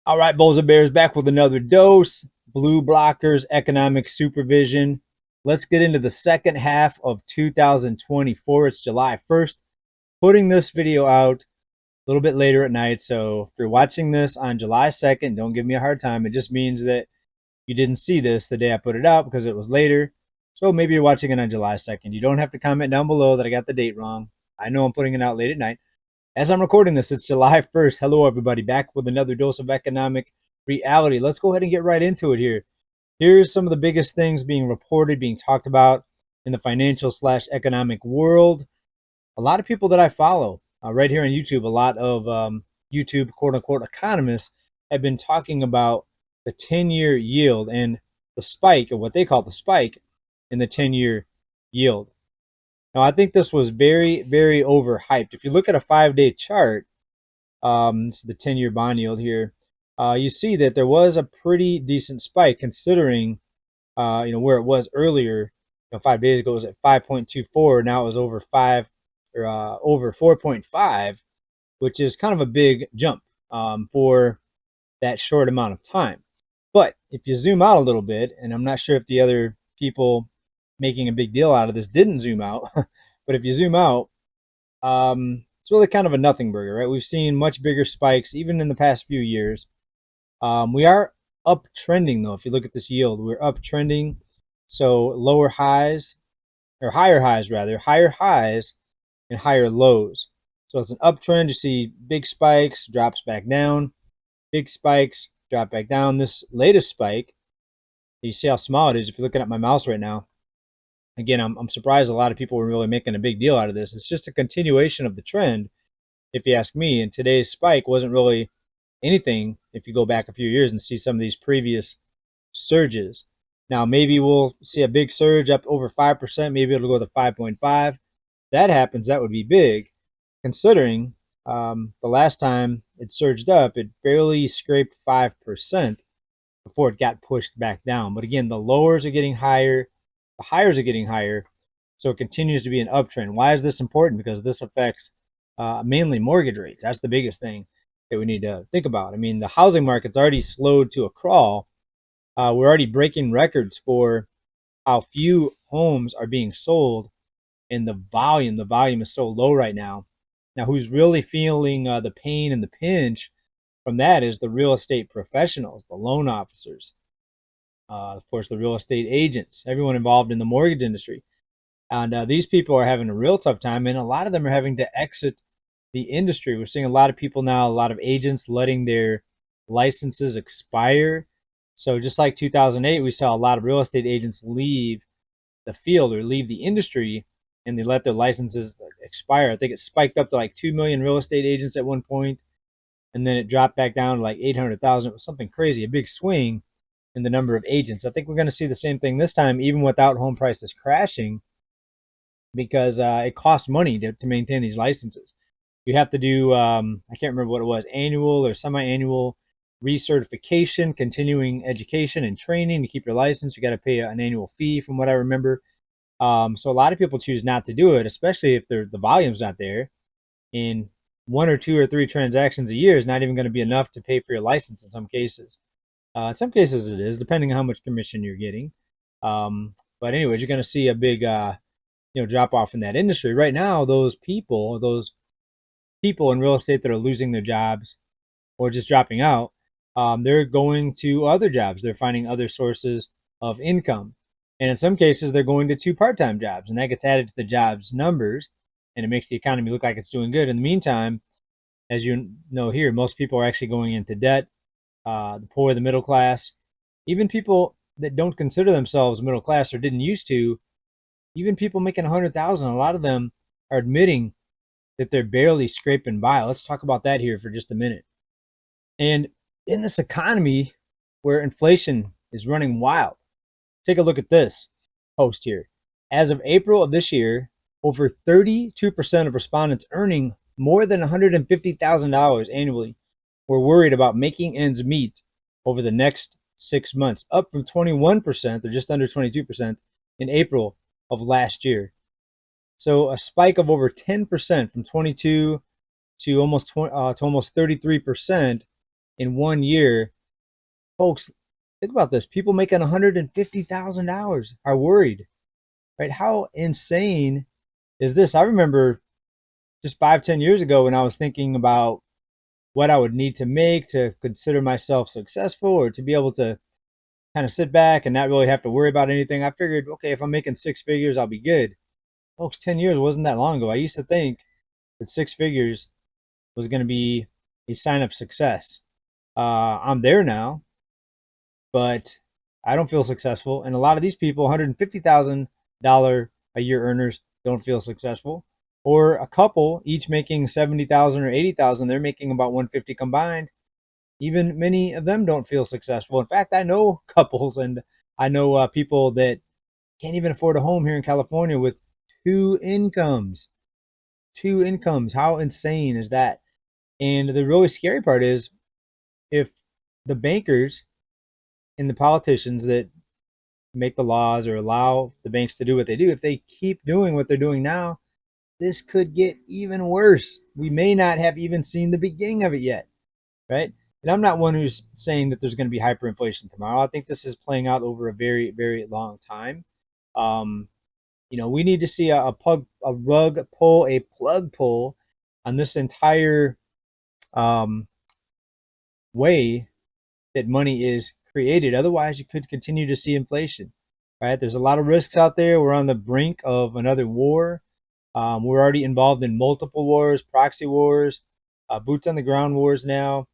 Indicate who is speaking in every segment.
Speaker 1: All right, Bulls and Bears back with another dose. Blue blockers, economic supervision. Let's get into the second half of 2024. It's July 1st. Putting this video out a little bit later at night. So if you're watching this on July 2nd, don't give me a hard time. It just means that you didn't see this the day I put it out because it was later. So maybe you're watching it on July 2nd. You don't have to comment down below that I got the date wrong. I know I'm putting it out late at night. As I'm recording this, it's July 1st. Hello, everybody. Back with another dose of economic reality. Let's go ahead and get right into it here. Here's some of the biggest things being reported, being talked about in the financial / economic world. A lot of people that I follow right here on YouTube, a lot of YouTube quote unquote economists have been talking about the 10-year yield and the spike, or what they call the spike in the 10-year yield. Now, I think this was very, very overhyped. If you look at a 5-day chart, this is the 10-year bond yield here, you see that there was a pretty decent spike considering, where it was earlier. 5 days ago it was at 5.24. Now it was over 5 or over 4.5, which is kind of a big jump for that short amount of time. But if you zoom out a little bit, and I'm not sure if the other people making a big deal out of this didn't zoom out, but if you zoom out, it's really kind of a nothing burger, right? We've seen much bigger spikes even in the past few years. We are uptrending though. If you look at this yield, we're uptrending. So lower highs, or higher highs rather, higher highs and higher lows. So it's an uptrend. You see big spikes, drops back down, big spikes, drop back down. This latest spike, you see how small it is if you're looking at my mouse right now. Again, I'm surprised a lot of people were really making a big deal out of this. It's just a continuation of the trend, if you ask me. And today's spike wasn't really anything if you go back a few years and see some of these previous surges. Now, maybe we'll see a big surge up over 5%. Maybe it'll go to 5.5. That happens, that would be big, considering the last time it surged up, it barely scraped 5% before it got pushed back down. But again, the lowers are getting higher, the highers are getting higher, so it continues to be an uptrend. Why is this important? Because this affects mainly mortgage rates. That's the biggest thing that we need to think about. I mean, the housing market's already slowed to a crawl. We're already breaking records for how few homes are being sold, and the volume is so low right now. Now, who's really feeling the pain and the pinch from that is the real estate professionals, the loan officers, of course, the real estate agents, everyone involved in the mortgage industry. And these people are having a real tough time, and a lot of them are having to exit the industry. We're seeing a lot of people now, a lot of agents letting their licenses expire. So just like 2008, we saw a lot of real estate agents leave the field or leave the industry, and they let their licenses expire. I think it spiked up to like 2 million real estate agents at one point, and then it dropped back down to like 800,000. It was something crazy, a big swing in the number of agents. I think we're going to see the same thing this time, even without home prices crashing, because it costs money to maintain these licenses. You have to do, I can't remember what it was, annual or semi-annual recertification, continuing education and training to keep your license. You got to pay an annual fee from what I remember. So a lot of people choose not to do it, especially if the volume's not there. In 1 or 2 or 3 transactions a year is not even going to be enough to pay for your license in some cases. In some cases it is, depending on how much commission you're getting. But anyways, you're going to see a big drop off in that industry. Right now, those people in real estate that are losing their jobs or just dropping out, they're going to other jobs. They're finding other sources of income. And in some cases, they're going to 2 part-time jobs, and that gets added to the jobs numbers, and it makes the economy look like it's doing good. In the meantime, as you know here, most people are actually going into debt. The poor, the middle class, even people that don't consider themselves middle class or didn't used to, even people making 100,000, a lot of them are admitting that they're barely scraping by. Let's talk about that here for just a minute. And in this economy where inflation is running wild, take a look at this post here. As of April of this year, over 32% of respondents earning more than $150,000 annually were worried about making ends meet over the next 6 months, up from 21%, or just under 22%, in April of last year. So a spike of over 10% from 22 to almost 33% in 1 year. Folks, think about this. People making $150,000 are worried, right? How insane is this? I remember just 5, 10 years ago when I was thinking about what I would need to make to consider myself successful or to be able to kind of sit back and not really have to worry about anything. I figured, okay, if I'm making 6 figures, I'll be good. Folks, 10 years wasn't that long ago. I used to think that 6 figures was going to be a sign of success. I'm there now, but I don't feel successful. And a lot of these people, $150,000 a year earners, don't feel successful. Or a couple, each making 70,000 or 80,000, they're making about 150 combined. Even many of them don't feel successful. In fact, I know couples and I know people that can't even afford a home here in California with two incomes. Two incomes. How insane is that? And the really scary part is if the bankers and the politicians that make the laws or allow the banks to do what they do, if they keep doing what they're doing now, this could get even worse. We may not have even seen the beginning of it yet, right? And I'm not one who's saying that there's going to be hyperinflation tomorrow. I think this is playing out over a very, very long time. Um, we need to see a rug pull, a plug pull on this entire um, way that money is created. Otherwise, you could continue to see inflation. Right? There's a lot of risks out there. We're on the brink of another war. We're already involved in multiple wars, proxy wars, boots on the ground wars now.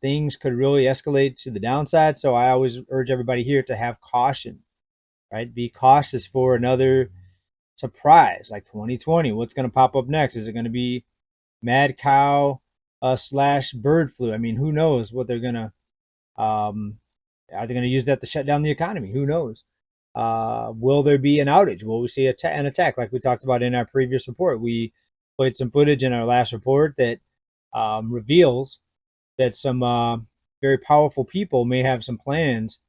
Speaker 1: Things could really escalate to the downside. So I always urge everybody here to have caution, right? Be cautious for another surprise like 2020. What's going to pop up next? Is it going to be mad cow slash bird flu? I mean, who knows what they're going to are they going to use that to shut down the economy? Who knows? Will there be an outage? Will we see an attack like we talked about in our previous report? We played some footage in our last report that reveals that some very powerful people may have some plans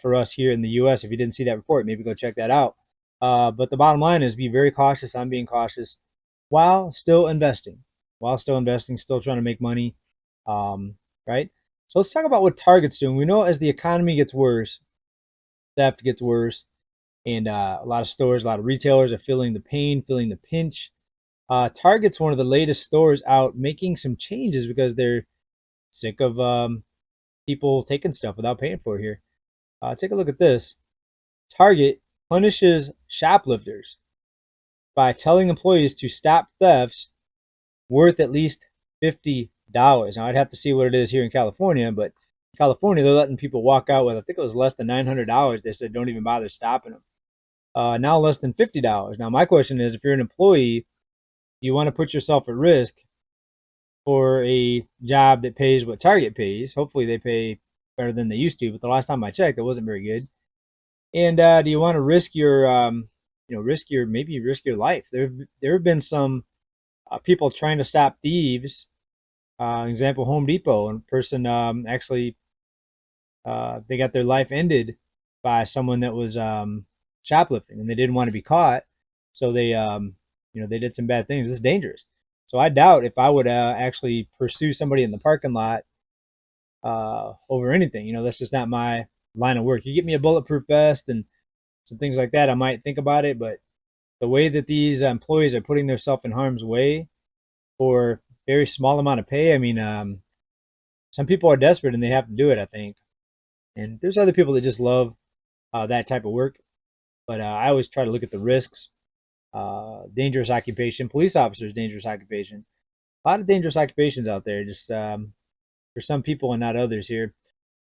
Speaker 1: for us here in the U.S. If you didn't see that report, maybe go check that out. But the bottom line is be very cautious. I'm being cautious while still investing, still trying to make money, right? So let's talk about what Target's doing. We know as the economy gets worse, theft gets worse, and a lot of stores, a lot of retailers are feeling the pain, feeling the pinch. Target's one of the latest stores out making some changes because they're sick of people taking stuff without paying for it here. Take a look at this. Target punishes shoplifters by telling employees to stop thefts worth at least $50. Now, I'd have to see what it is here in California, but in California, they're letting people walk out with, I think it was less than $900. They said don't even bother stopping them. Now less than $50. Now, my question is, if you're an employee, do you want to put yourself at risk for a job that pays what Target pays? Hopefully they pay better than they used to, but the last time I checked, it wasn't very good. And do you want to risk your, risk your life? There have been some people trying to stop thieves. Example, Home Depot, and person actually they got their life ended by someone that was shoplifting, and they didn't want to be caught, so they did some bad things. This is dangerous. So I doubt if I would actually pursue somebody in the parking lot over anything. That's just not my line of work. You get me a bulletproof vest and some things like that, I might think about it. But the way that these employees are putting themselves in harm's way for a very small amount of pay, I mean, some people are desperate and they have to do it, I think. And there's other people that just love that type of work. But I always try to look at the risks. Dangerous occupation, police officers, dangerous occupation. A lot of dangerous occupations out there, just for some people and not others here.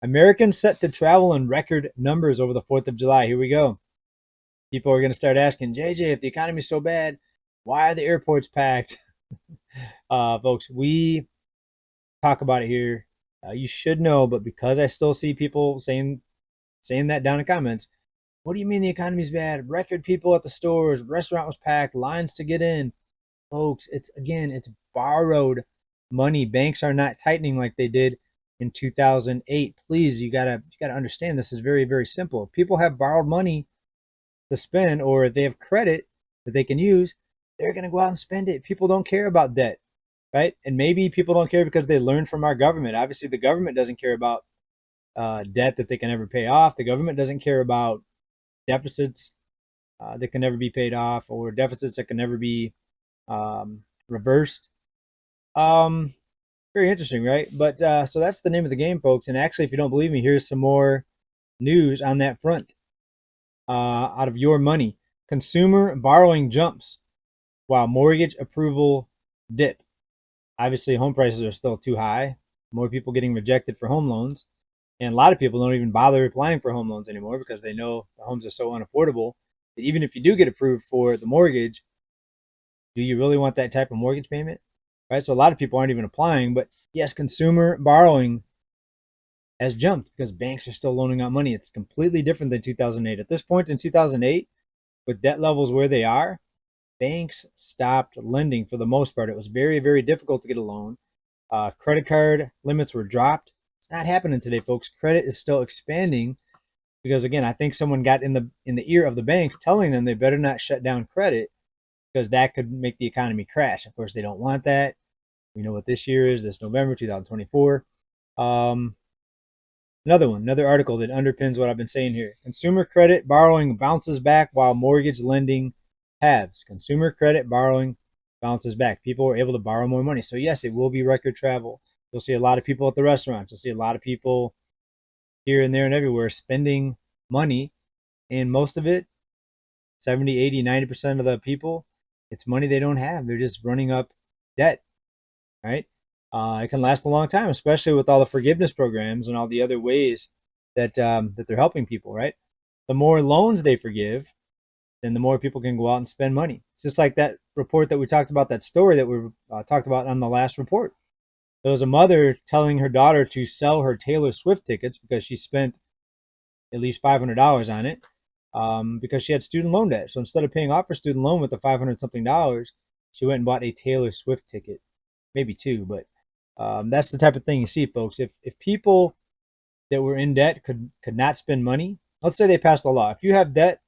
Speaker 1: Americans set to travel in record numbers over the 4th of July. Here we go. People are going to start asking, JJ, if the economy's so bad, why are the airports packed? Folks, we talk about it here. You should know, but because I still see people saying that down in comments, what do you mean the economy's bad? Record people at the stores, restaurant was packed, lines to get in. Folks, it's borrowed money. Banks are not tightening like they did in 2008. Please, you gotta understand this is very, very simple. People have borrowed money to spend, or if they have credit that they can use, they're gonna go out and spend it. People don't care about debt, right? And maybe people don't care because they learned from our government. Obviously, the government doesn't care about debt that they can never pay off. The government doesn't care about deficits that can never be paid off, or deficits that can never be reversed. Very interesting, right? But so that's the name of the game, folks. And actually, if you don't believe me, here's some more news on that front. Out of your money, consumer borrowing jumps while mortgage approval dip. Obviously, home prices are still too high. More people getting rejected for home loans. And a lot of people don't even bother applying for home loans anymore because they know the homes are so unaffordable that even if you do get approved for the mortgage, do you really want that type of mortgage payment? Right? So a lot of people aren't even applying. But yes, consumer borrowing has jumped because banks are still loaning out money. It's completely different than 2008. At this point in 2008, with debt levels where they are, banks stopped lending for the most part. It was very, very difficult to get a loan. Credit card limits were dropped. It's not happening today, folks. Credit is still expanding because, again, I think someone got in the ear of the banks telling them they better not shut down credit because that could make the economy crash. Of course, they don't want that. We know what this year is, this November 2024. Another article that underpins what I've been saying here. Consumer credit borrowing bounces back while mortgage lending halves. Consumer credit borrowing bounces back. People are able to borrow more money. So yes, it will be record travel. You'll see a lot of people at the restaurants. You'll see a lot of people here and there and everywhere spending money. And most of it, 70, 80, 90% of the people, it's money they don't have. They're just running up debt, right? It can last a long time, especially with all the forgiveness programs and all the other ways that that they're helping people, right? The more loans they forgive, then the more people can go out and spend money. It's just like that report that we talked about, that story that we talked about on the last report. There was a mother telling her daughter to sell her Taylor Swift tickets because she spent at least $500 on it because she had student loan debt. So instead of paying off her student loan with the 500 something dollars, she went and bought a Taylor Swift ticket, maybe two, but that's the type of thing you see, folks. If people that were in debt could not spend money, let's say they passed the law. If you have debt,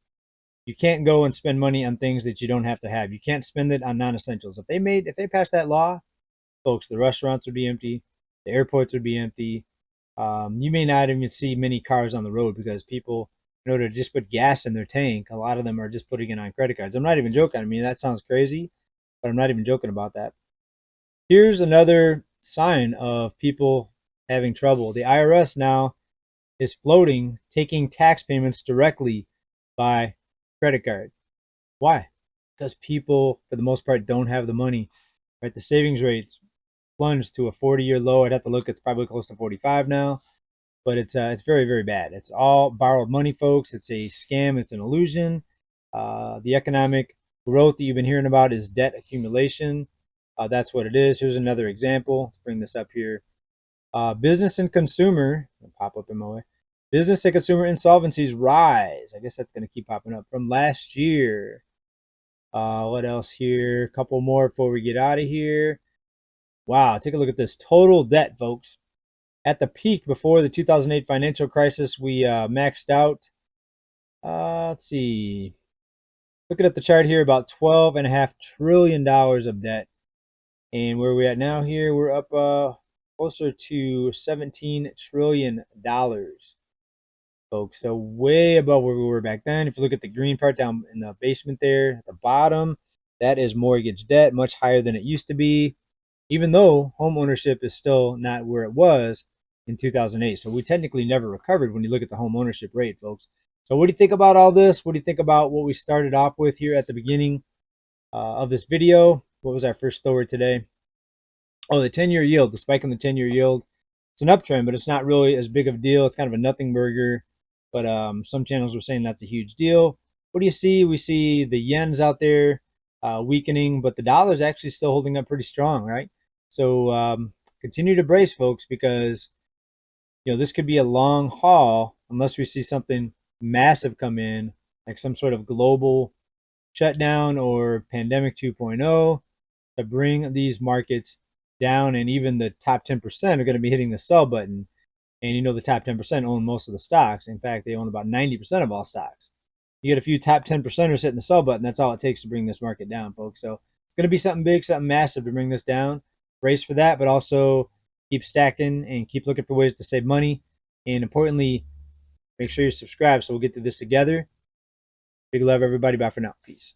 Speaker 1: you can't go and spend money on things that you don't have to have. You can't spend it on non-essentials. If they passed that law, folks, the restaurants would be empty, the airports would be empty. You may not even see many cars on the road because people, in order to just put gas in their tank, a lot of them are just putting it on credit cards. I'm not even joking. I mean, that sounds crazy, but I'm not even joking about that. Here's another sign of people having trouble. The IRS now is floating, taking tax payments directly by credit card. Why? Because people, for the most part, don't have the money. Right? The savings rates plunged to a 40-year low. I'd have to look. It's probably close to 45 now, but it's very, very bad. It's all borrowed money, folks. It's a scam. It's an illusion. The economic growth that you've been hearing about is debt accumulation. That's what it is. Here's another example. Let's bring this up here. Business and consumer, pop up in my way. Business and consumer insolvencies rise. I guess that's going to keep popping up from last year. What else here? A couple more before we get out of here. Wow, take a look at this. Total debt, folks. At the peak before the 2008 financial crisis, we maxed out. Let's see. Looking at the chart here, about $12.5 trillion of debt. And where are we at now here? We're up closer to $17 trillion, folks. So way above where we were back then. If you look at the green part down in the basement there at the bottom, that is mortgage debt, much higher than it used to be, even though home ownership is still not where it was in 2008. So we technically never recovered when you look at the home ownership rate, folks. So what do you think about all this? What do you think about what we started off with here at the beginning of this video? What was our first story today? Oh, the 10-year yield, the spike in the 10-year yield. It's an uptrend, but it's not really as big of a deal. It's kind of a nothing burger, but some channels were saying that's a huge deal. What do you see? We see the yen's out there weakening, but the dollar's actually still holding up pretty strong, right? So continue to brace, folks, because this could be a long haul unless we see something massive come in, like some sort of global shutdown or pandemic 2.0 to bring these markets down. And even the top 10% are going to be hitting the sell button. And the top 10% own most of the stocks. In fact, they own about 90% of all stocks. You get a few top 10%ers hitting the sell button. That's all it takes to bring this market down, folks. So it's going to be something big, something massive to bring this down. brace for that, but also keep stacking and keep looking for ways to save money. And importantly, make sure you're subscribed so we'll get through this together. Big love, everybody. Bye for now. Peace.